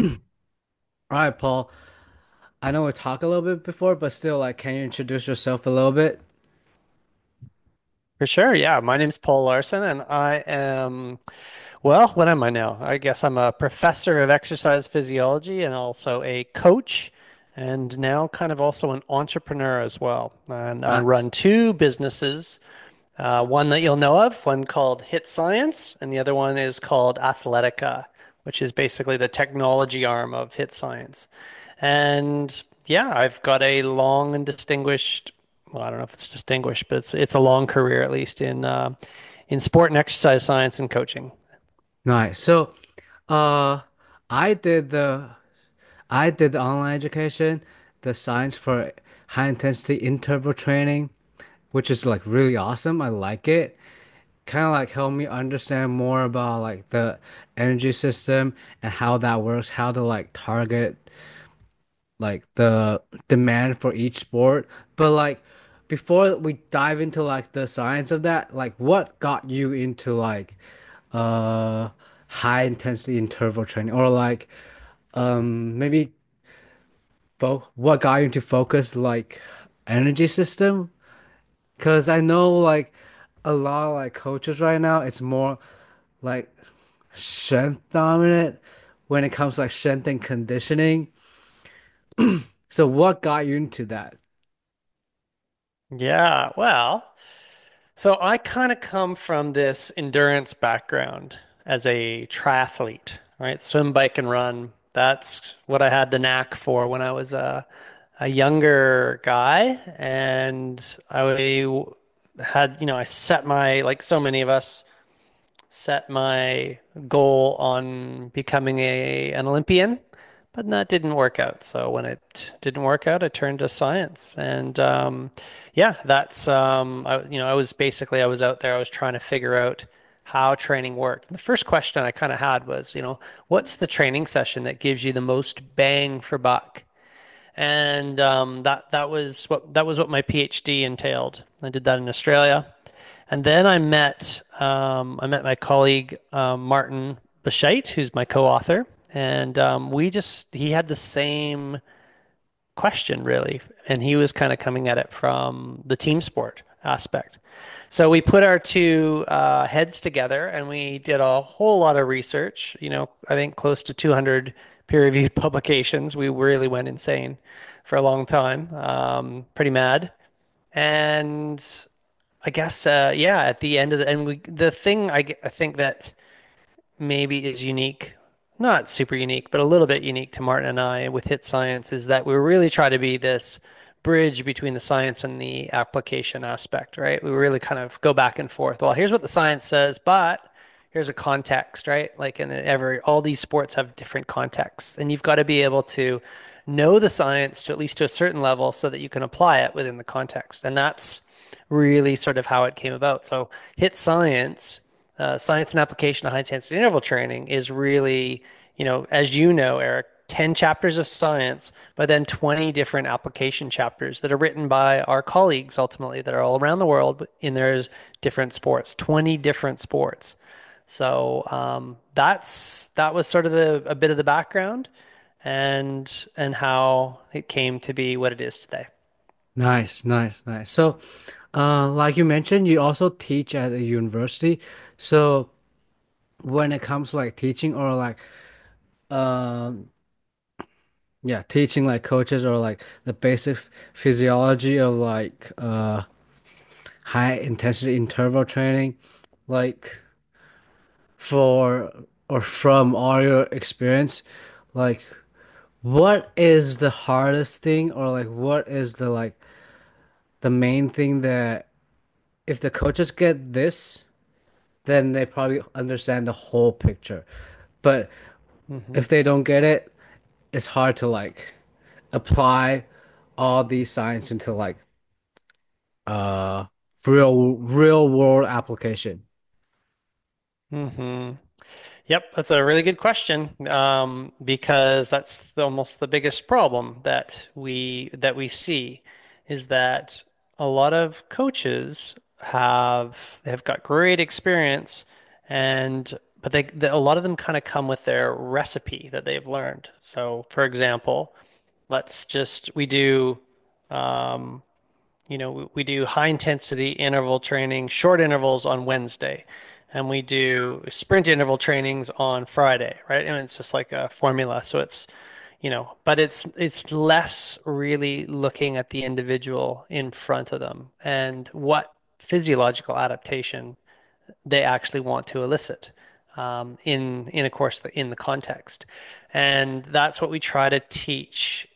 All right, Paul. I know we talked a little bit before, but still, like, can you introduce yourself a little bit? For sure, yeah. My name's Paul Larson, and I am, well, what am I now? I guess I'm a professor of exercise physiology and also a coach, and now kind of also an entrepreneur as well. And I Nice. run two businesses, one that you'll know of, one called Hit Science, and the other one is called Athletica, which is basically the technology arm of Hit Science. And yeah, I've got a long and distinguished, well, I don't know if it's distinguished, but it's a long career at least in sport and exercise science and coaching. Nice. So, uh, I did the I did the online education, the science for high intensity interval training, which is like really awesome. I like it. Kind of like help me understand more about like the energy system and how that works, how to like target like the demand for each sport. But like before we dive into like the science of that, like what got you into like uh high intensity interval training or like maybe fo what got you into focus like energy system? Because I know like a lot of like coaches right now, it's more like strength dominant when it comes to like strength and conditioning. So what got you into that? Yeah, well, so I kind of come from this endurance background as a triathlete, right? Swim, bike, and run. That's what I had the knack for when I was a younger guy, and had, I set my, like so many of us, set my goal on becoming an Olympian, but that didn't work out. So when it didn't work out, I turned to science, and yeah, that's I was out there, I was trying to figure out how training worked. And the first question I kind of had was, what's the training session that gives you the most bang for buck? And that was what my PhD entailed. I did that in Australia, and then I met my colleague Martin Bescheit, who's my co-author, and he had the same question really, and he was kind of coming at it from the team sport aspect. So we put our two heads together and we did a whole lot of research. I think close to 200 peer-reviewed publications. We really went insane for a long time, pretty mad. And I guess, yeah, at the end of the thing I think that maybe is unique, not super unique, but a little bit unique to Martin and I with Hit Science is that we really try to be this bridge between the science and the application aspect, right? We really kind of go back and forth. Well, here's what the science says, but here's a context, right? Like all these sports have different contexts, and you've got to be able to know the science to at least to a certain level so that you can apply it within the context. And that's really sort of how it came about. So Hit Science science and application of high intensity interval training is really, as you know, Eric, 10 chapters of science, but then 20 different application chapters that are written by our colleagues ultimately that are all around the world in their different sports, 20 different sports. So that was sort of a bit of the background and how it came to be what it is today. Nice, nice, nice. So, like you mentioned, you also teach at a university. So, when it comes to like teaching or like, um, yeah, teaching like coaches or like the basic physiology of like high intensity interval training, like for or from all your experience, like what is the hardest thing or like what is the like the main thing that if the coaches get this, then they probably understand the whole picture. But hmm if they don't get it, it's hard to like apply all these science into like uh real world application. hmm Yep, that's a really good question, because that's almost the biggest problem that we see is that a lot of coaches have got great experience and a lot of them kind of come with their recipe that they've learned. So, for example, we do, um, we do high intensity interval training, short intervals on Wednesday, and we do sprint interval trainings on Friday, right? And it's just like a formula. So but it's less really looking at the individual in front of them and what physiological adaptation they actually want to elicit in a course in the context. And that's what we try to teach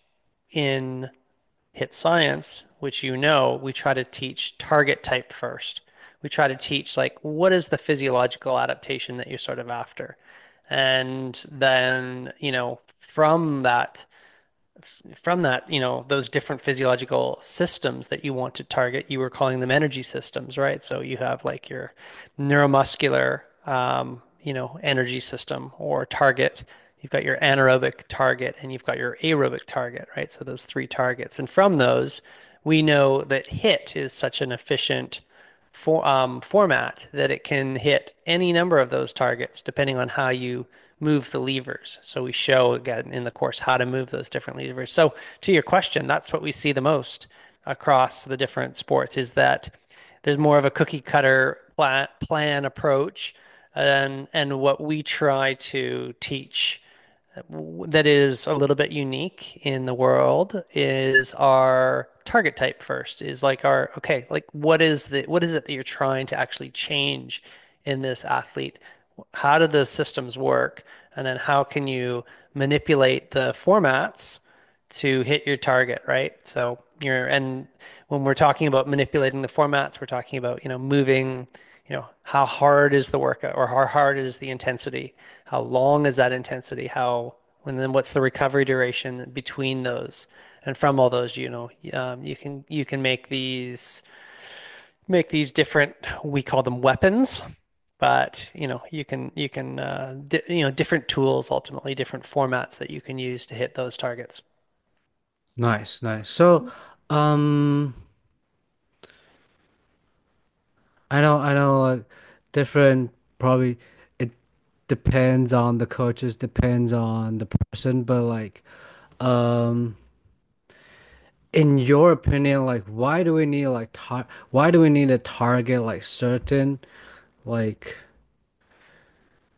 in hit science, which we try to teach target type first. We try to teach like what is the physiological adaptation that you're sort of after. And then, from that, those different physiological systems that you want to target, you were calling them energy systems, right? So you have like your neuromuscular, energy system or target. You've got your anaerobic target and you've got your aerobic target, right? So those three targets. And from those, we know that HIT is such an efficient format that it can hit any number of those targets depending on how you move the levers. So we show again in the course how to move those different levers. So to your question, that's what we see the most across the different sports is that there's more of a cookie cutter plan approach. And what we try to teach that is a little bit unique in the world is our target type first is like okay, like what is it that you're trying to actually change in this athlete? How do the systems work? And then how can you manipulate the formats to hit your target, right? And when we're talking about manipulating the formats, we're talking about, moving, how hard is the workout or how hard is the intensity? How long is that intensity? And then what's the recovery duration between those? And from all those, you can make these different, we call them weapons, but different tools, ultimately different formats that you can use to hit those targets. Nice, nice. So, um, I know, like different, probably it depends on the coaches, depends on the person, but like, um, in your opinion, like, why do we need to target like certain, like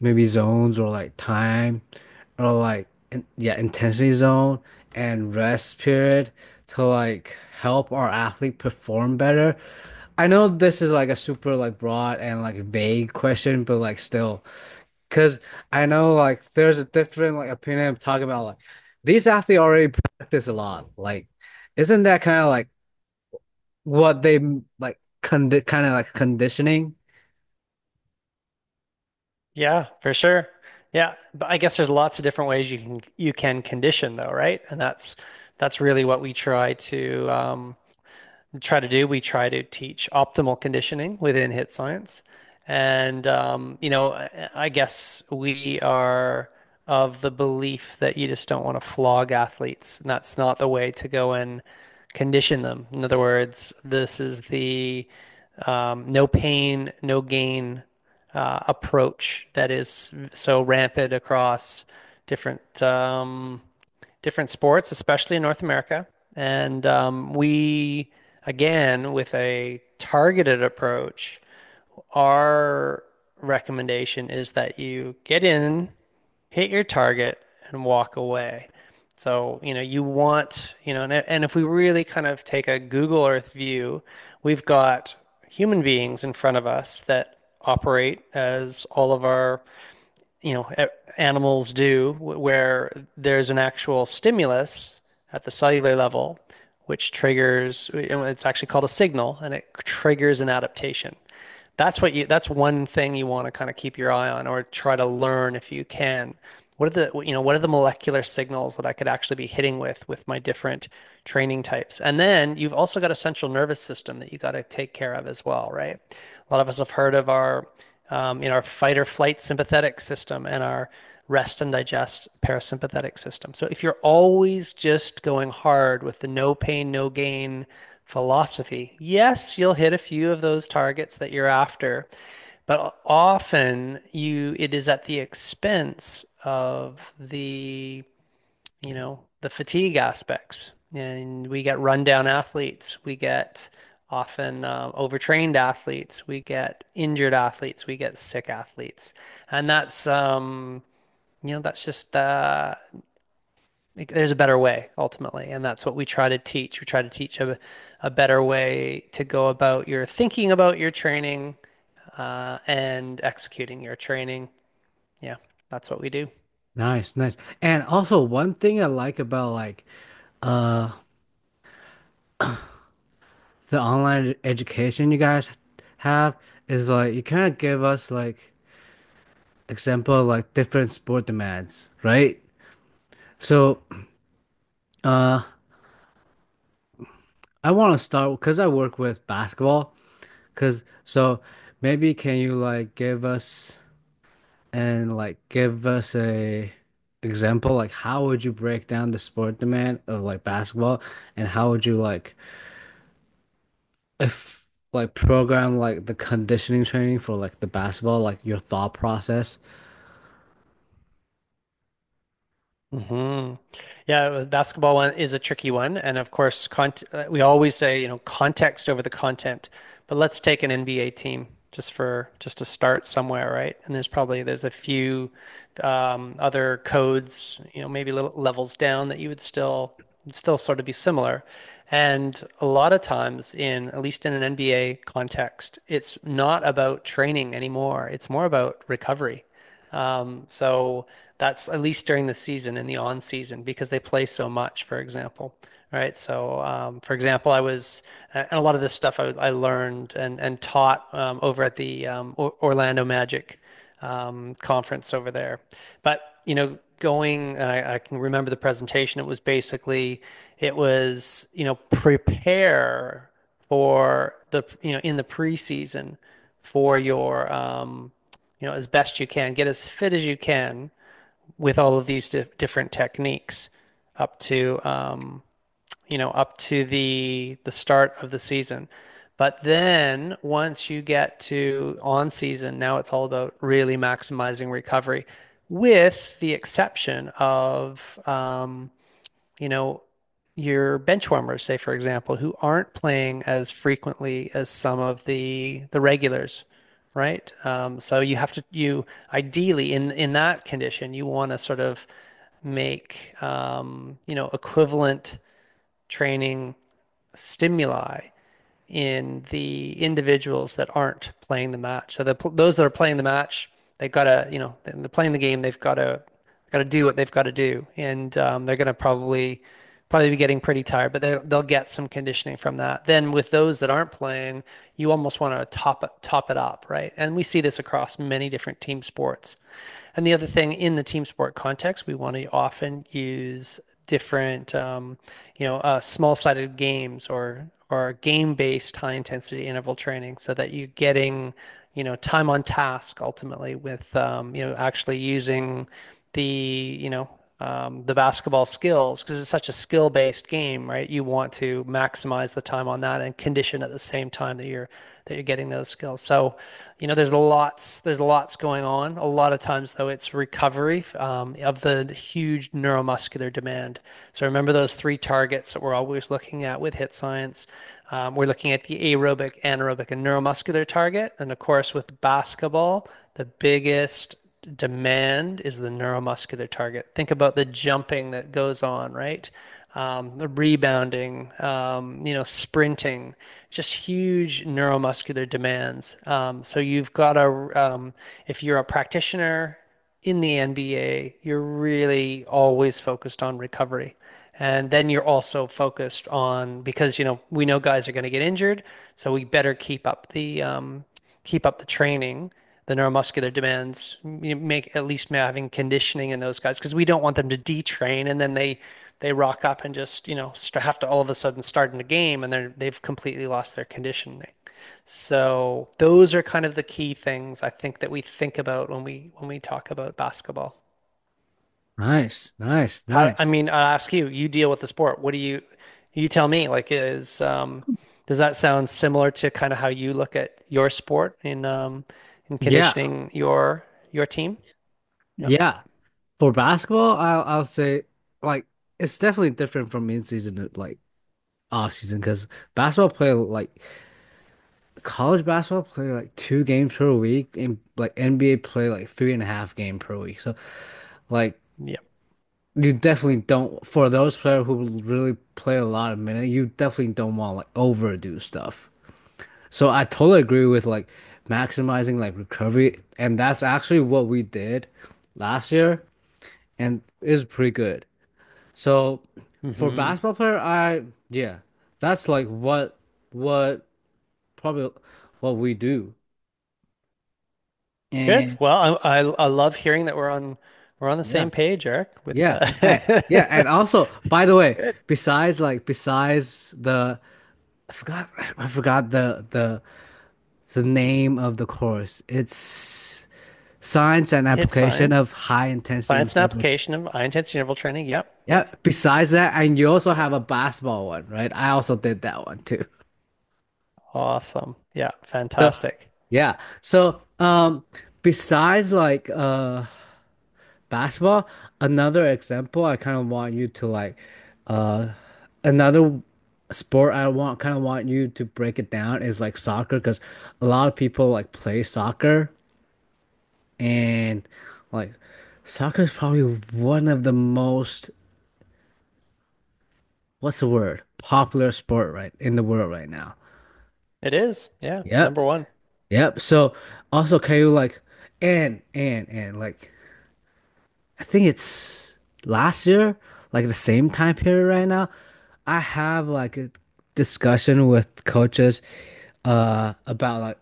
maybe zones or like time or like intensity zone and rest period to like help our athlete perform better? I know this is like a super like broad and like vague question, but like still, because I know like there's a different like opinion of talking about like these athletes already practice a lot. Like, isn't that kind of like what they like kind of like conditioning? Yeah, for sure. Yeah, but I guess there's lots of different ways you can condition though, right? And that's really what we try to do. We try to teach optimal conditioning within hit science. And, I guess we are of the belief that you just don't want to flog athletes. And that's not the way to go and condition them. In other words, this is the no pain, no gain approach that is so rampant across different different sports, especially in North America. And again, with a targeted approach, our recommendation is that you get in, hit your target, and walk away. So, you want, and if we really kind of take a Google Earth view, we've got human beings in front of us that operate as all of our animals do, where there's an actual stimulus at the cellular level, which triggers, it's actually called a signal, and it triggers an adaptation. That's one thing you want to kind of keep your eye on or try to learn if you can. What are the molecular signals that I could actually be hitting with my different training types? And then you've also got a central nervous system that you got to take care of as well, right? A lot of us have heard of our fight or flight sympathetic system and our rest and digest parasympathetic system. So if you're always just going hard with the no pain, no gain philosophy, yes, you'll hit a few of those targets that you're after, But often it is at the expense of the fatigue aspects. And we get rundown athletes, we get often overtrained athletes, we get injured athletes, we get sick athletes. And that's just there's a better way ultimately, and that's what we try to teach. We try to teach a better way to go about your thinking about your training and executing your training. Yeah, that's what we do. Nice, nice. And also one thing I like about like uh the online education you guys have is like you kind of give us like example like different sport demands, right? So uh I want to start because I work with basketball. Cause so maybe can you like give us a example like how would you break down the sport demand of like basketball and how would you like if like program like the conditioning training for like the basketball like your thought process. Hmm. Yeah, the basketball one is a tricky one, and of course, we always say, context over the content. But let's take an NBA team just to start somewhere, right? And there's a few other codes, maybe little levels down that you would still sort of be similar. And a lot of times, at least in an NBA context, it's not about training anymore. It's more about recovery. So that's at least during the season in the on season because they play so much, for example. Right. So, for example, and a lot of this stuff I learned and taught over at the Orlando Magic conference over there. But, I can remember the presentation. Prepare for in the preseason for your, as best you can, get as fit as you can with all of these different techniques up to up to the start of the season. But then once you get to on season, now it's all about really maximizing recovery, with the exception of you know, your bench warmers, say for example, who aren't playing as frequently as some of the regulars, right? So you ideally in that condition, you want to sort of make equivalent training stimuli in the individuals that aren't playing the match. So those that are playing the match, they've got to, they're playing the game. They've got to do what they've got to do, and they're going to probably be getting pretty tired, but they'll get some conditioning from that. Then with those that aren't playing, you almost want to top it up, right? And we see this across many different team sports. And the other thing in the team sport context, we want to often use different, small-sided games or game-based high-intensity interval training, so that you're getting, time on task ultimately with, actually using the basketball skills because it's such a skill-based game, right? You want to maximize the time on that and condition at the same time that you're getting those skills. So, there's lots going on. A lot of times, though, it's recovery of the huge neuromuscular demand. So remember those three targets that we're always looking at with hit science. We're looking at the aerobic, anaerobic, and neuromuscular target. And of course, with basketball, the biggest demand is the neuromuscular target. Think about the jumping that goes on, right? The rebounding, sprinting, just huge neuromuscular demands. So you've got if you're a practitioner in the NBA, you're really always focused on recovery. And then you're also focused on, because, we know guys are going to get injured, so we better keep up the training, the neuromuscular demands, make at least having conditioning in those guys because we don't want them to detrain and then they rock up and just have to all of a sudden start in a game and they've completely lost their conditioning. So those are kind of the key things I think that we think about when we talk about basketball. Nice, nice, I nice. mean, I ask you, you deal with the sport. What do you tell me? Like, does that sound similar to kind of how you look at your sport in Yeah, conditioning your team? Yep. yeah. For basketball, I'll say like it's definitely different from in season to like off season because basketball play like college basketball play like 2 games per week and like NBA play like 3.5 games per week. So like Yep. you definitely don't for those players who really play a lot of minutes, you definitely don't want like overdo stuff. So I totally agree with like maximizing like recovery, and that's actually what we did last year, and it was pretty good. So for Hmm. basketball player, yeah, that's like what probably what we do. Good. And Well, I love hearing that we're on the yeah, same page, Eric, with yeah, yeah, and also by the way, Good. besides the I forgot the name of the course. It's science and It's application of science. high intensity Science and interval. application of high intensity interval training. Yep. Yeah, besides that, and you also So have a basketball one, right? I also did that one too. awesome. Yeah, So fantastic. yeah. So besides like basketball, another example I kind of want you to like uh another sport I want kind of want you to break it down is like soccer because a lot of people like play soccer and like soccer is probably one of the most what's the word? Popular sport right in the world right now. It is. Yeah, Yep. number one. Yep. So also can you like and like I think it's last year, like the same time period right now, I have like a discussion with coaches about like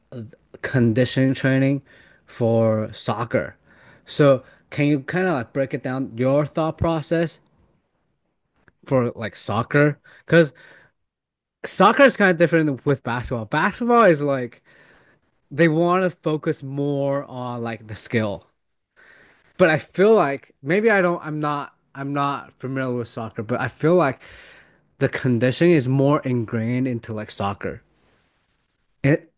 conditioning training for soccer. So can you kind of like break it down your thought process for like soccer? Because soccer is kind of different with basketball. Basketball is like they want to focus more on like the skill. But I feel like maybe I'm not familiar with soccer, but I feel like the conditioning is more ingrained into like soccer,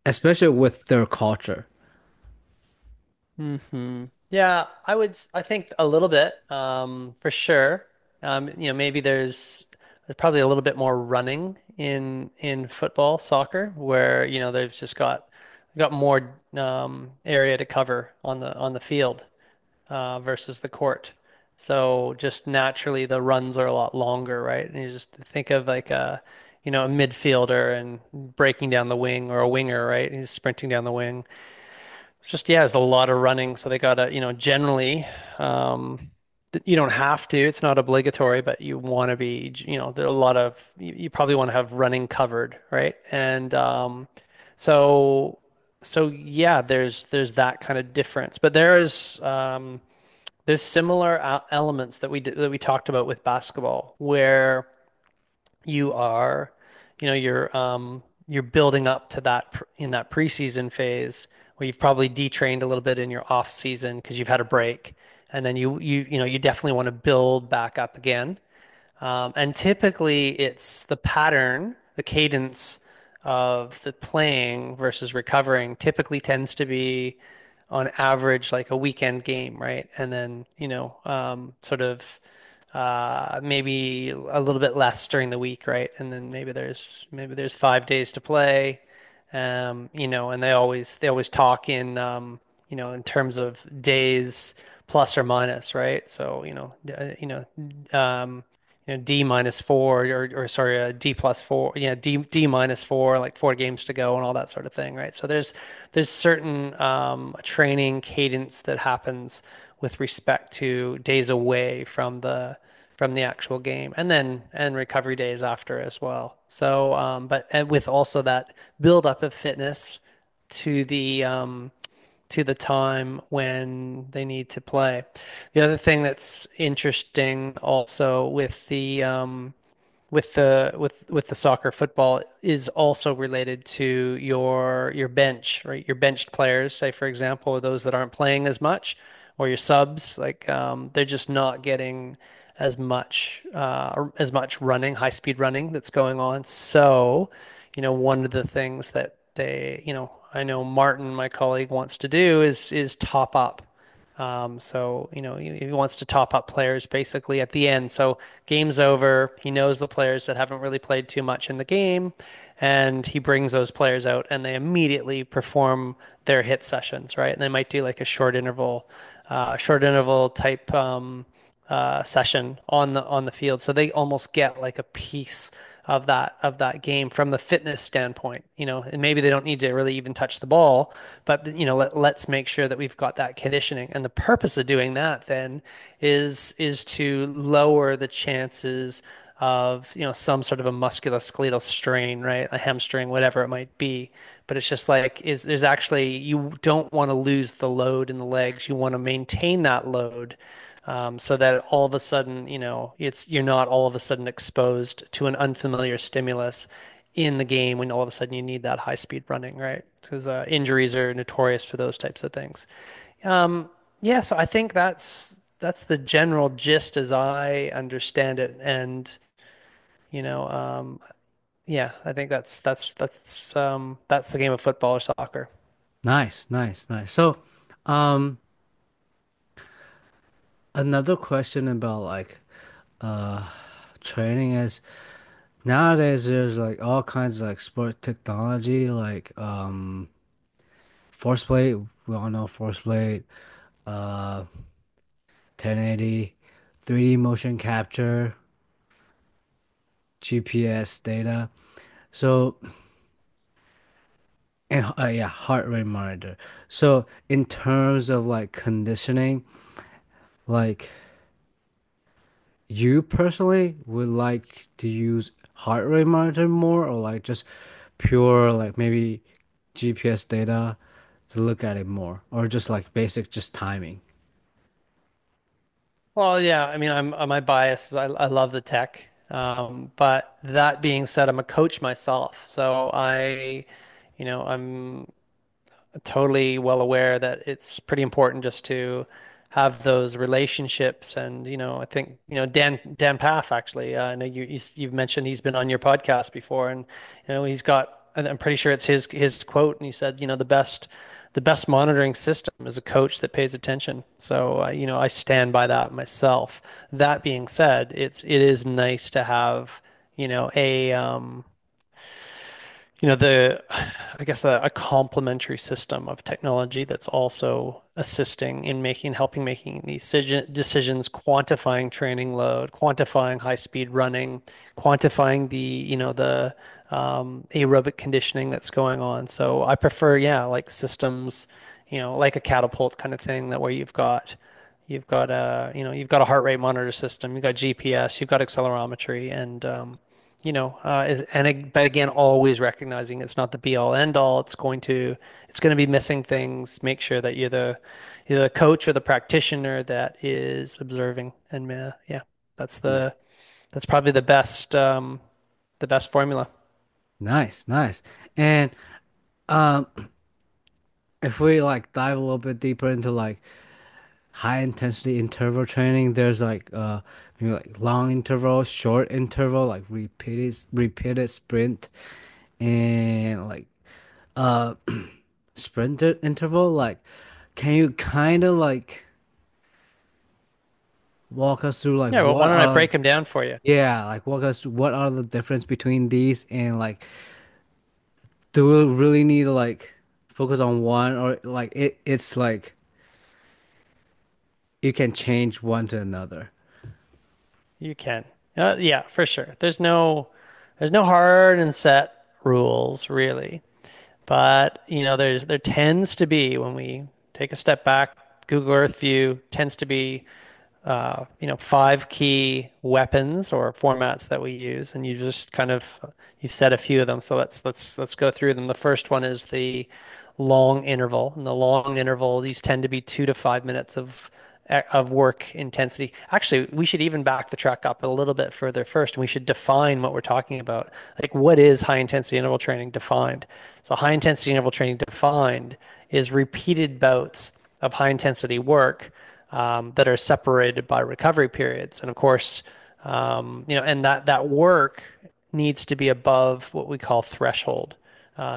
especially with their culture. Yeah, I think a little bit, for sure. Maybe there's probably a little bit more running in football, soccer, where, they've just got more area to cover on the field versus the court. So just naturally the runs are a lot longer, right? And you just think of like a midfielder and breaking down the wing, or a winger, right? He's sprinting down the wing. It's just, yeah, it's a lot of running. So they gotta, generally, you don't have to, it's not obligatory, but you want to be, there are a lot of, you probably want to have running covered, right? And so, so yeah, there's that kind of difference. But there's similar elements that we talked about with basketball, where you are, you're building up to that in that preseason phase where you've probably detrained a little bit in your off season because you've had a break, and then you definitely want to build back up again. And typically, it's the pattern, the cadence of the playing versus recovering typically tends to be on average like a weekend game, right? And then, sort of maybe a little bit less during the week, right? And then maybe there's 5 days to play, and they always talk in terms of days plus or minus, right? So um, D minus four, or sorry, D plus four, yeah, D minus four, like 4 games to go and all that sort of thing, right? So there's certain training cadence that happens with respect to days away from the actual game, and recovery days after as well. So, but and with also that build up of fitness to the time when they need to play. The other thing that's interesting also with the soccer football is also related to your bench, right? Your benched players, say for example, those that aren't playing as much, or your subs, like they're just not getting as much running, high speed running that's going on. So, one of the things that I know Martin, my colleague, wants to do is top up. So, he wants to top up players basically at the end. So game's over. He knows the players that haven't really played too much in the game, and he brings those players out and they immediately perform their hit sessions, right? And they might do like a short interval type session on the field. So they almost get like a piece of that game from the fitness standpoint, and maybe they don't need to really even touch the ball, but let's make sure that we've got that conditioning. And the purpose of doing that then is to lower the chances of, some sort of a musculoskeletal strain, right? A hamstring, whatever it might be. But it's just like is there's actually you don't want to lose the load in the legs. You want to maintain that load so that all of a sudden, you're not all of a sudden exposed to an unfamiliar stimulus in the game when all of a sudden you need that high speed running, right? Because injuries are notorious for those types of things. Um, yeah, so I think that's the general gist as I understand it, and you know, um, yeah, I think that's the game of football or soccer. Nice, nice, nice. So, um, another question about like uh training is nowadays there's like all kinds of like sport technology like force plate, we all know force plate, uh 1080, 3D motion capture, GPS data. So, and yeah, heart rate monitor. So in terms of like conditioning, like you personally would like to use heart rate monitor more or like just pure like maybe GPS data to look at it more or just like basic just timing. Well, yeah, I mean, my bias is I love the tech. But that being said, I'm a coach myself, so I'm totally well aware that it's pretty important just to have those relationships. And I think Dan Paff actually. I know you've mentioned he's been on your podcast before, and he's got. And I'm pretty sure it's his quote, and he said, the best monitoring system is a coach that pays attention. So I stand by that myself. That being said, it is nice to have the I guess a complementary system of technology that's also assisting in helping making these decisions, quantifying training load, quantifying high speed running, quantifying the aerobic conditioning that's going on. So I prefer, yeah, like systems, like a catapult kind of thing that where you've got a heart rate monitor system, you've got GPS, you've got accelerometry, and but again, always recognizing it's not the be all end all. It's going to be missing things. Make sure that you're the coach or the practitioner that is observing. And yeah, that's the that's probably the best formula. Nice, nice. And um if we like dive a little bit deeper into like high intensity interval training, there's like maybe like long interval, short interval, like repeated sprint and like uh sprinter interval. Like can you kind of like walk us through like Yeah, well, why what don't I are break them down for you? yeah, like walk us through what are the difference between these and like do we really need to like focus on one or like it's like you can change one to another. You can. Yeah, for sure. There's no hard and set rules really. But there tends to be when we take a step back, Google Earth view tends to be five key weapons or formats that we use, and you said a few of them. So let's go through them. The first one is the long interval, and the long interval these tend to be 2 to 5 minutes of work intensity. Actually, we should even back the track up a little bit further first, and we should define what we're talking about. Like, what is high intensity interval training defined? So, high intensity interval training defined is repeated bouts of high intensity work that are separated by recovery periods. And of course, and that work needs to be above what we call threshold.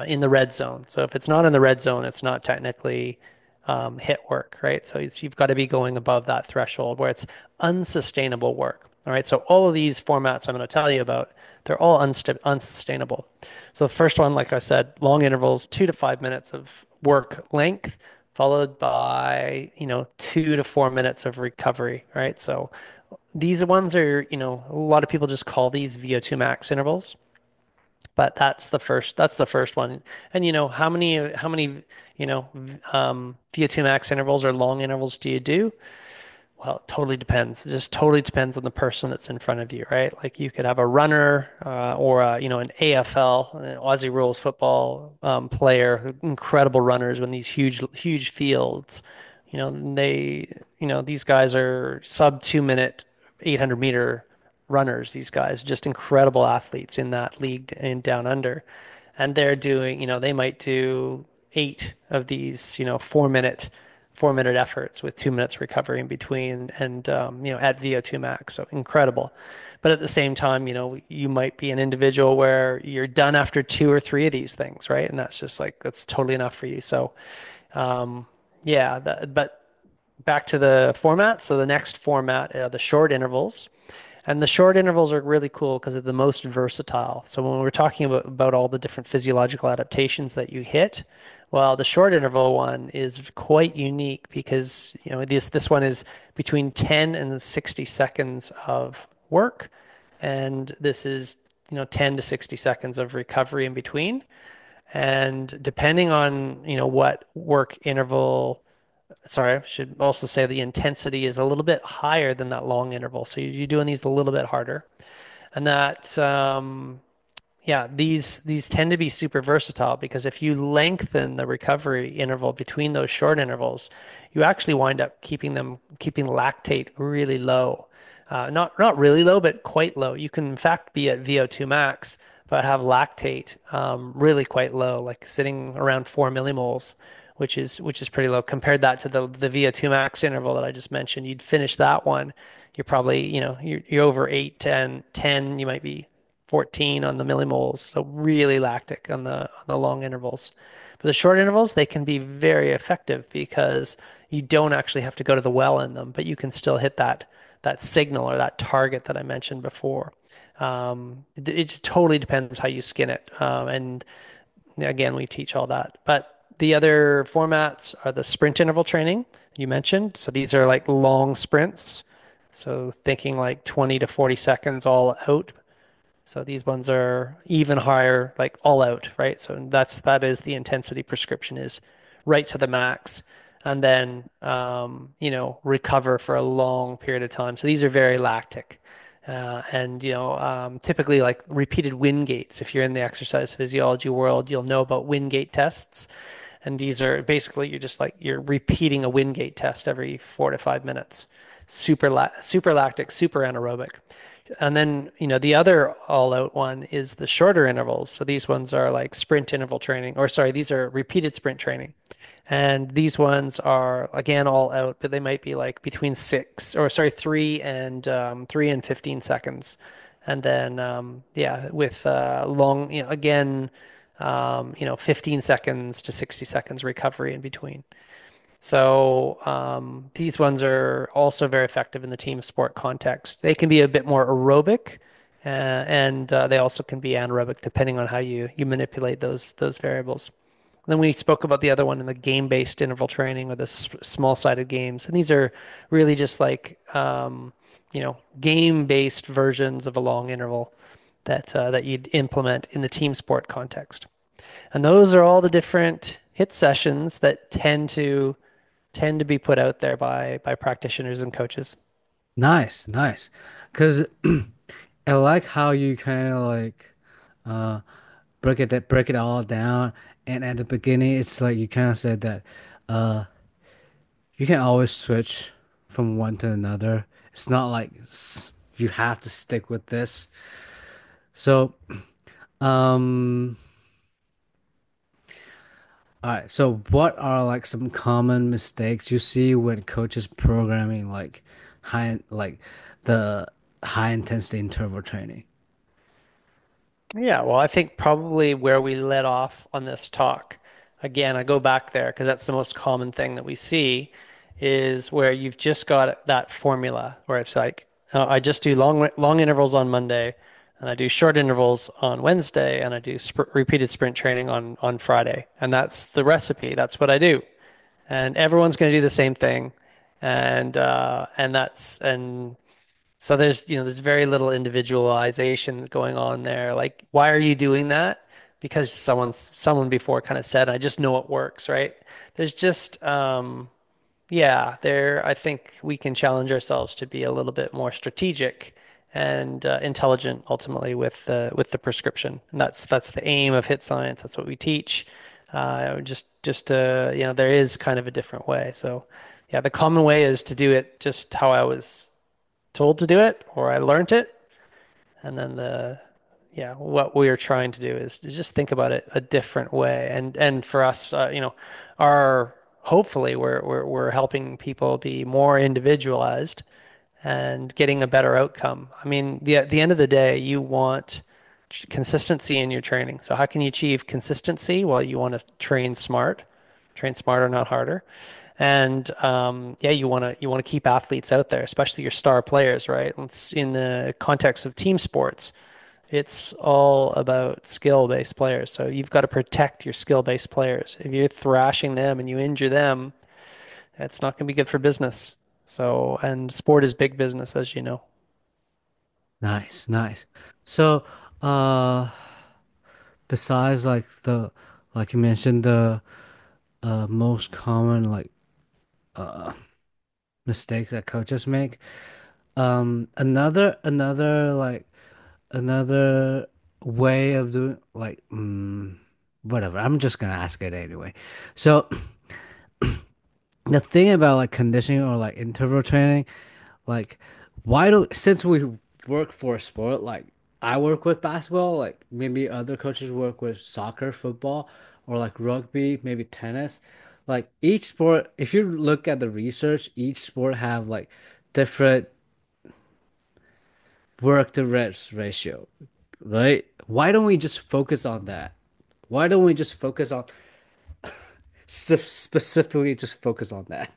in the red zone. So if it's not in the red zone, it's not technically hit work, right? So you've got to be going above that threshold where it's unsustainable work. All right. So all of these formats I'm going to tell you about, they're all unsustainable. So the first one, like I said, long intervals, 2 to 5 minutes of work length, followed by, 2 to 4 minutes of recovery, right? So these ones are, a lot of people just call these VO2 max intervals, but that's the first one. And how many, VO2 max intervals or long intervals do you do? Well, it totally depends. It just totally depends on the person that's in front of you, right? Like you could have a runner or an AFL, an Aussie rules football player, incredible runners when these huge, huge fields. These guys are sub 2 minute, 800-meter runners. These guys, just incredible athletes in that league and down under, and they're doing, they might do 8 of these, 4 minute efforts with 2 minutes recovery in between and at VO2 max. So incredible. But at the same time, you might be an individual where you're done after 2 or 3 of these things, right? And that's just like that's totally enough for you. So um, yeah, but back to the format. So the next format, the short intervals. And the short intervals are really cool because they're the most versatile. So when we're talking about all the different physiological adaptations that you hit, well, the short interval one is quite unique because this one is between 10 and 60 seconds of work, and this is 10 to 60 seconds of recovery in between. And depending on what work interval, sorry, I should also say the intensity is a little bit higher than that long interval. So you're doing these a little bit harder. And that yeah, these tend to be super versatile because if you lengthen the recovery interval between those short intervals, you actually wind up keeping lactate really low. Not really low, but quite low. You can in fact be at VO2 max, but have lactate really quite low, like sitting around 4 millimoles, which is pretty low. Compared that to the VO2 max interval that I just mentioned, you'd finish that one, you're probably, you're over 8, 10, 10, you might be 14 on the millimoles, so really lactic on the long intervals. But the short intervals, they can be very effective because you don't actually have to go to the well in them, but you can still hit that signal or that target that I mentioned before. It totally depends how you skin it. And again, we teach all that. But the other formats are the sprint interval training you mentioned. So these are like long sprints. So thinking like 20 to 40 seconds all out. So these ones are even higher, like all out, right? So that is the intensity prescription is right to the max, and then recover for a long period of time. So these are very lactic, and typically like repeated wind gates. If you're in the exercise physiology world, you'll know about wind gate tests, and these are basically you're repeating a wind gate test every 4 to 5 minutes. Super lactic, super anaerobic. And then, the other all out one is the shorter intervals. So these ones are like sprint interval training, or sorry, these are repeated sprint training. And these ones are again all out, but they might be like between 3 and 15 seconds. And then, yeah, with long, again, 15 seconds to 60 seconds recovery in between. So these ones are also very effective in the team sport context. They can be a bit more aerobic, and they also can be anaerobic depending on how you manipulate those variables. Then we spoke about the other one in the game-based interval training or the small-sided games, and these are really just like game-based versions of a long interval that you'd implement in the team sport context. And those are all the different hit sessions that tend to be put out there by practitioners and coaches. Nice, nice. Because I like how you kind of like uh break it all down. And at the beginning, it's like you kind of said that uh you can always switch from one to another. It's not like you have to stick with this. So, um, all right. So, what are like some common mistakes you see when coaches programming like the high intensity interval training? Yeah, well, I think probably where we let off on this talk, again, I go back there because that's the most common thing that we see is where you've just got that formula where it's like, I just do long intervals on Monday, and I do short intervals on Wednesday, and I do repeated sprint training on Friday, and that's the recipe. That's what I do, and everyone's going to do the same thing, and so there's very little individualization going on there. Like, why are you doing that? Because someone before kind of said, I just know it works, right? There's just yeah, there I think we can challenge ourselves to be a little bit more strategic and intelligent ultimately with the prescription. And that's the aim of hit science. That's what we teach. There is kind of a different way. So yeah, the common way is to do it just how I was told to do it or I learned it. And then what we are trying to do is just think about it a different way. And for us, our hopefully we're helping people be more individualized and getting a better outcome. I mean, at the end of the day, you want consistency in your training. So how can you achieve consistency? Well, you want to train smarter, not harder. And yeah, you want to keep athletes out there, especially your star players, right? It's in the context of team sports, it's all about skill-based players. So you've got to protect your skill-based players. If you're thrashing them and you injure them, it's not going to be good for business. So, and sport is big business, as you know. Nice, nice. So, uh, besides like you mentioned, the most common uh mistakes that coaches make. Another way of doing whatever. I'm just gonna ask it anyway. So the thing about like conditioning or like interval training, like why do since we work for a sport, like I work with basketball, like maybe other coaches work with soccer, football, or like rugby, maybe tennis. Like each sport, if you look at the research, each sport have like different work to rest ratio, right? Why don't we just focus on that? Why don't we just focus on specifically just focus on that?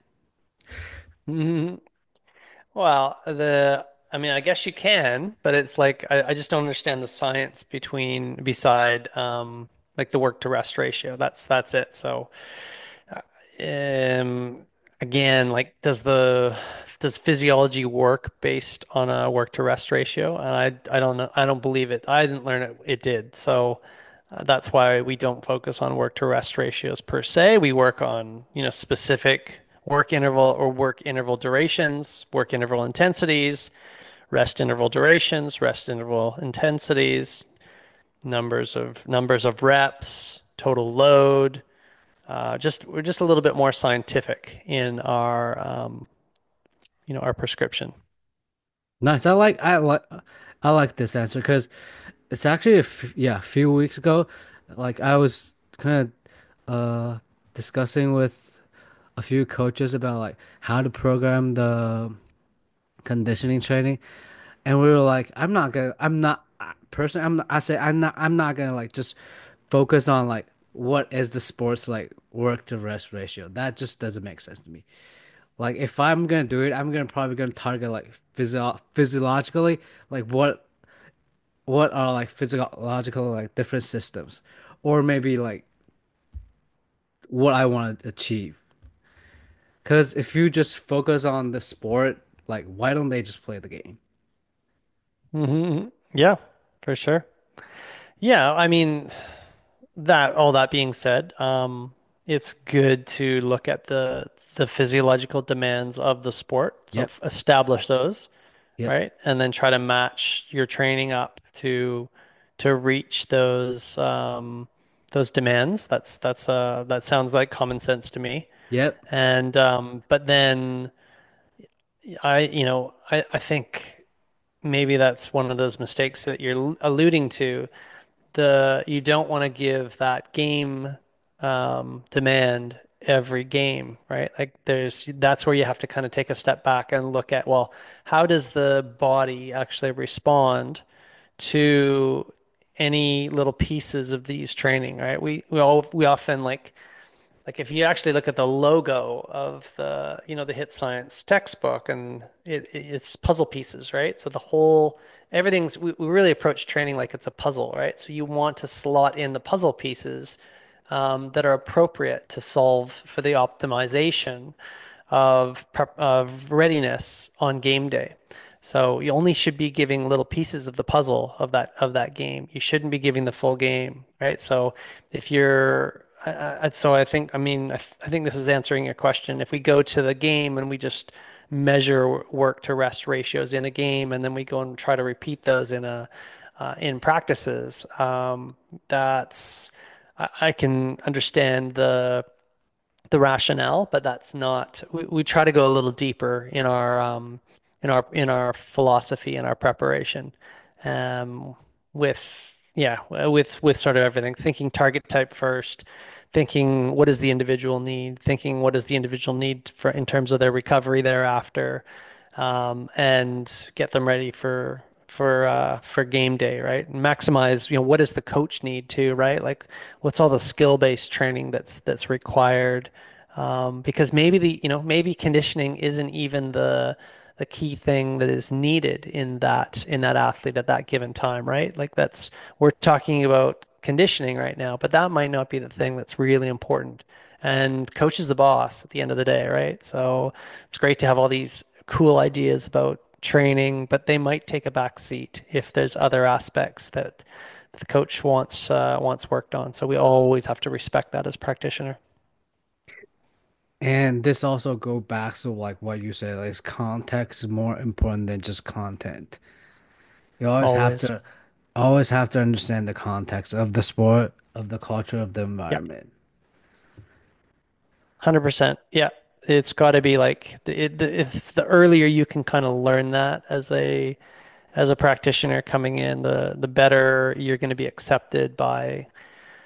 Mhm. Well, I mean, I guess you can, but it's like I just don't understand the science beside like the work to rest ratio. That's it. So Um, again, like does physiology work based on a work to rest ratio? And I don't know. I don't believe it. I didn't learn it. It did. So that's why we don't focus on work to rest ratios per se. We work on, specific work interval or work interval durations, work interval intensities, rest interval intensities, numbers of reps, total load. We're just a little bit more scientific in our prescription. Nice. I like this answer because it's actually a few weeks ago, like I was kind of discussing with a few coaches about like how to program the conditioning training, and we were like, I'm not personally, I'm not gonna like just focus on like what is the sports like work to rest ratio. That just doesn't make sense to me. Like if I'm gonna do it, I'm gonna probably gonna target like physiologically, like what are like physiological like different systems, or maybe like what I want to achieve. Because if you just focus on the sport, like why don't they just play the game? Yeah, for sure. Yeah, I mean that all that being said, it's good to look at the physiological demands of the sport. So Yep, establish those, yep, right? And then try to match your training up to reach those demands. That sounds like common sense to me. yep. And but then I think maybe that's one of those mistakes that you're alluding to. You don't want to give that game demand every game, right? Like that's where you have to kind of take a step back and look at, well, how does the body actually respond to any little pieces of these training, right? We often like if you actually look at the logo of the, the Hit Science textbook, and it's puzzle pieces, right? So the whole everything's we really approach training like it's a puzzle, right? So you want to slot in the puzzle pieces that are appropriate to solve for the optimization of readiness on game day. So you only should be giving little pieces of the puzzle of that game. You shouldn't be giving the full game, right? So if you're so I think I mean I think this is answering your question. If we go to the game and we just measure work to rest ratios in a game, and then we go and try to repeat those in practices, that's I can understand the rationale, but that's not. We try to go a little deeper in our philosophy and our preparation, um, with sort of everything. Thinking target type first, thinking what does the individual need, thinking what does the individual need for in terms of their recovery thereafter, and get them ready for game day, right? And maximize, what does the coach need to, right? Like, what's all the skill-based training that's required? Because maybe conditioning isn't even the key thing that is needed in that athlete at that given time, right? Like we're talking about conditioning right now, but that might not be the thing that's really important. And coach is the boss at the end of the day, right? So it's great to have all these cool ideas about training, but they might take a back seat if there's other aspects that the coach wants worked on. So we always have to respect that as practitioner. And this also go back to like what you said, like context is more important than just content. You Always. always have to understand the context of the sport, of the culture, of the Yep. environment. 100%. Yeah. It's got to be like it's the earlier you can kind of learn that as a practitioner coming in, the better you're going to be accepted by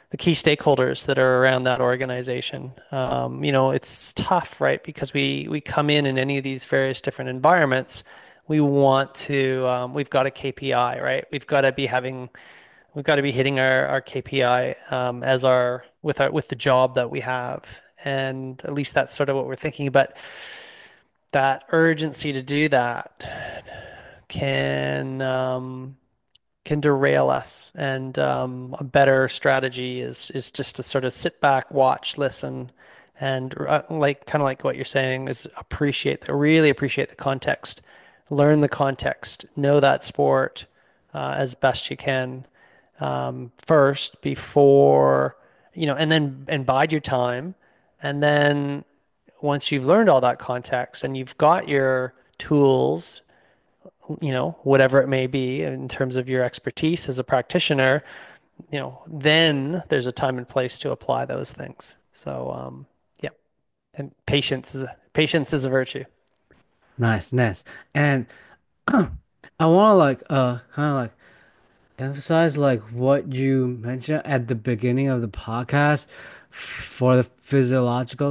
the key stakeholders that are around that organization. It's tough, right? Because we come in any of these various different environments, we've got a KPI, right? We've got to be hitting our KPI as our with the job that we have, and at least that's sort of what we're thinking. But that urgency to do that can can derail us. And a better strategy is just to sort of sit back, watch, listen, and like kind of like what you're saying is really appreciate the context, learn the context, know that sport as best you can first before, and then and bide your time, and then once you've learned all that context and you've got your tools, whatever it may be in terms of your expertise as a practitioner, then there's a time and place to apply those things. So, yeah, and patience is a virtue. Nice, nice. And I want to like kind of like emphasize like what you mentioned at the beginning of the podcast for the physiological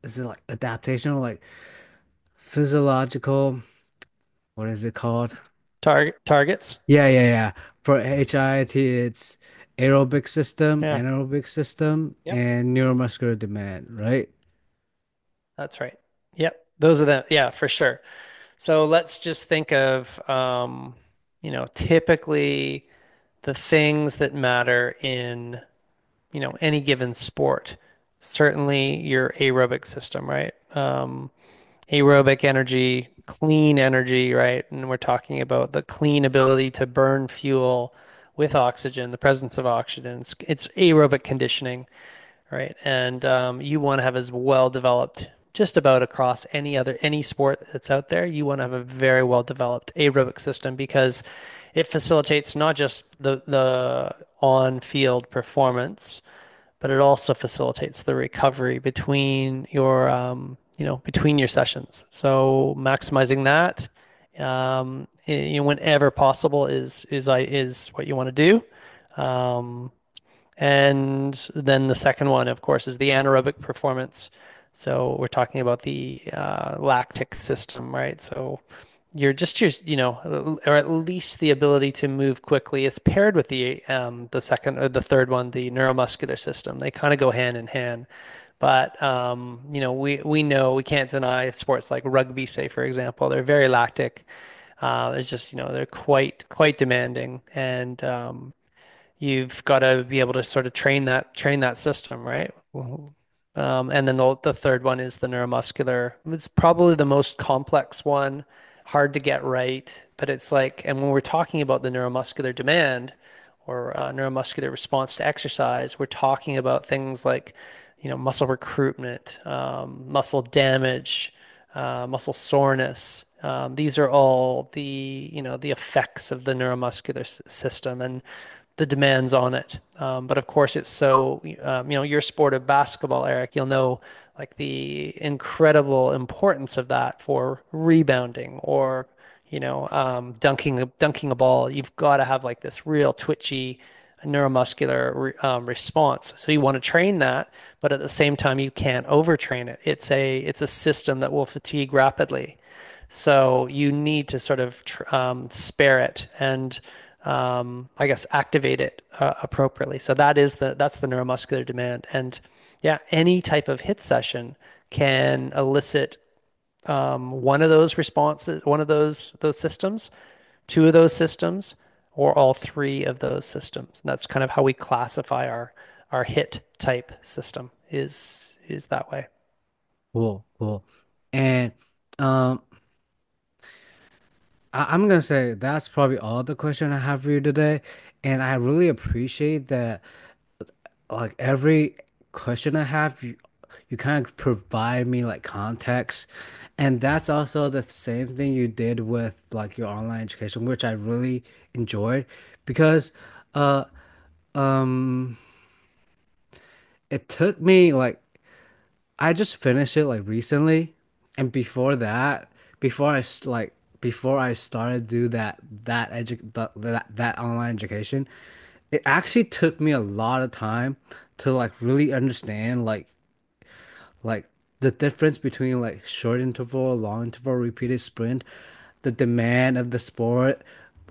is it like adaptation or like physiological, what is it called? Targets. Yeah. For HIIT, it's aerobic system, Yeah. anaerobic system, Yep. and neuromuscular demand, right? That's right. Yep. Those are yeah, for sure. So let's just think of, typically the things that matter in, any given sport. Certainly your aerobic system, right? Aerobic energy, clean energy, right? And we're talking about the clean ability to burn fuel with oxygen, the presence of oxygen. It's aerobic conditioning, right? And you want to have as well developed just about across any sport that's out there. You want to have a very well developed aerobic system because it facilitates not just the on-field performance, but it also facilitates the recovery between your sessions. So maximizing that, whenever possible is what you want to do. Um, and then the second one, of course, is the anaerobic performance. So we're talking about the lactic system, right? So you're just or at least the ability to move quickly. It's paired with the second or the third one, the neuromuscular system. They kind of go hand in hand. But we know we can't deny sports like rugby, say for example, they're very lactic. It's just they're quite demanding, and you've got to be able to sort of train that system, right? And then the third one is the neuromuscular. It's probably the most complex one, hard to get right, but it's like, and when we're talking about the neuromuscular demand or neuromuscular response to exercise, we're talking about things like, muscle recruitment, muscle damage, muscle soreness. These are all the effects of the neuromuscular system, and the demands on it. But of course, it's so, your sport of basketball, Eric, you'll know like the incredible importance of that for rebounding or, dunking a ball. You've got to have like this real twitchy neuromuscular response. So you want to train that, but at the same time, you can't overtrain it. It's a system that will fatigue rapidly. So you need to sort of spare it and I guess activate it appropriately. So that's the neuromuscular demand. And yeah, any type of hit session can elicit one of those responses, one of those systems, two of those systems, or all three of those systems. And that's kind of how we classify our hit type system is that way. Cool, cool. And um, I'm gonna say that's probably all the question I have for you today. And I really appreciate that, like every question I have, you kind of provide me like context. And that's also the same thing you did with like your online education, which I really enjoyed because uh um it took me like I just finished it like recently, and before that, before I started to do that online education, it actually took me a lot of time to like really understand like the difference between like short interval, long interval, repeated sprint, the demand of the sport,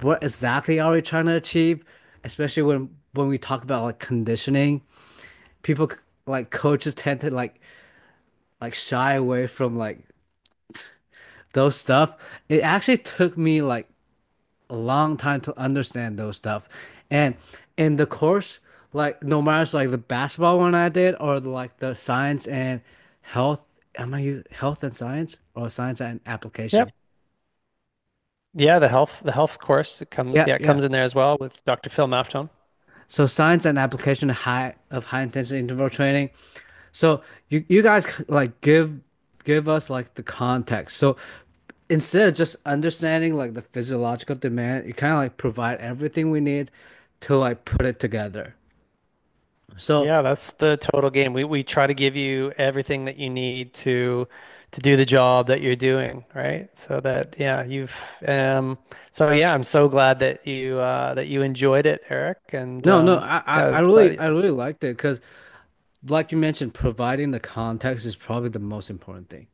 what exactly are we trying to achieve, especially when we talk about like conditioning. People like coaches tend to like shy away from like those stuff. It actually took me like a long time to understand those stuff. And in the course, like no matter like the basketball one I did or like the science and health, am I health and science or science and application? Yep. Yeah, the health course Yeah, it yeah. comes in there as well with Dr. Phil Maftone. So science and application of high intensity interval training. So you guys like give us like the context. So instead of just understanding like the physiological demand, you kind of like provide everything we need to like put it together. So Yeah, that's the total game. We try to give you everything that you need to do the job that you're doing, right? So that yeah, so yeah, I'm so glad that you enjoyed it, Eric. And no, yeah, it's I really liked it because like you mentioned, providing the context is probably the most important thing.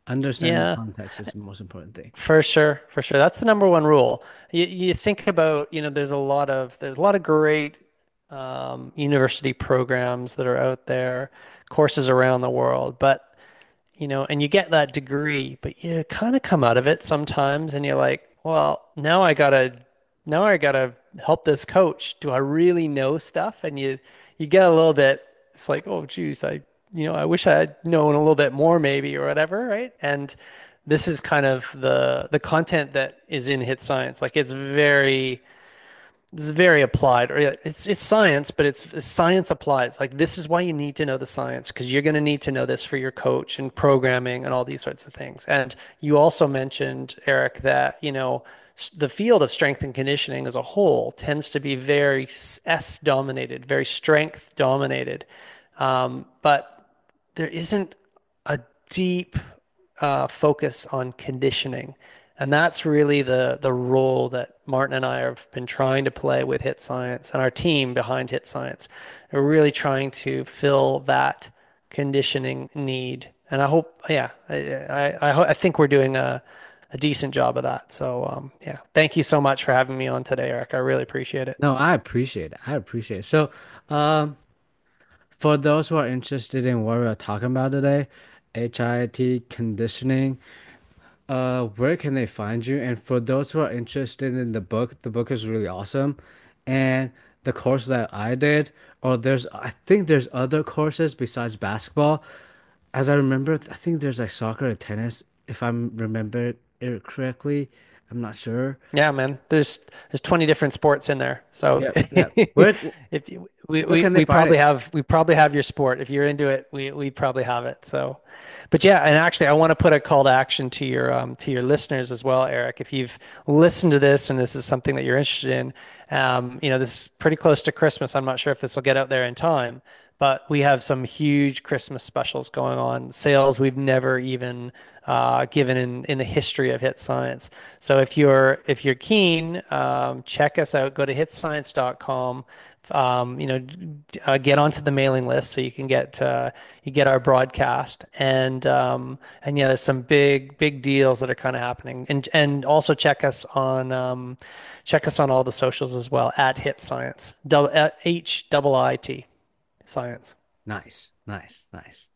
Understanding yeah, context is the most important thing. for sure, for sure. That's the number one rule. You think about, there's a lot of great university programs that are out there, courses around the world, but and you get that degree, but you kind of come out of it sometimes and you're like, well, now I gotta help this coach. Do I really know stuff? And you get a little bit, it's like, oh, geez, I wish I had known a little bit more maybe or whatever, right? And this is kind of the content that is in Hit Science. Like it's very applied, or yeah, it's science, but it's science applied. It's like this is why you need to know the science because you're going to need to know this for your coach and programming and all these sorts of things. And you also mentioned, Eric, that the field of strength and conditioning as a whole tends to be very S dominated, very strength dominated, but there isn't a deep focus on conditioning. And that's really the role that Martin and I have been trying to play with Hit Science and our team behind Hit Science. We're really trying to fill that conditioning need. And I hope, yeah, I think we're doing a decent job of that. So yeah, thank you so much for having me on today, Eric. I really appreciate it. No, I appreciate it. I appreciate it. So, um, for those who are interested in what we're talking about today, HIIT conditioning, where can they find you? And for those who are interested in the book is really awesome. And the course that I did, or I think there's other courses besides basketball. As I remember, I think there's like soccer and tennis, if I'm remember it correctly. I'm not sure. Yeah, man. There's 20 different sports in there. So Yeah, yeah. if you, Where can they find it? we probably have your sport. If you're into it, we probably have it. So but yeah, and actually I want to put a call to action to your listeners as well, Eric. If you've listened to this and this is something that you're interested in, this is pretty close to Christmas. I'm not sure if this will get out there in time, but we have some huge Christmas specials going on, sales we've never even given in the history of Hit Science. So if you're keen, check us out. Go to hitscience.com. Get onto the mailing list so you get our broadcast and yeah, there's some big deals that are kind of happening and also check us on all the socials as well at Hit Science, HIIT Science. Nice, nice, nice.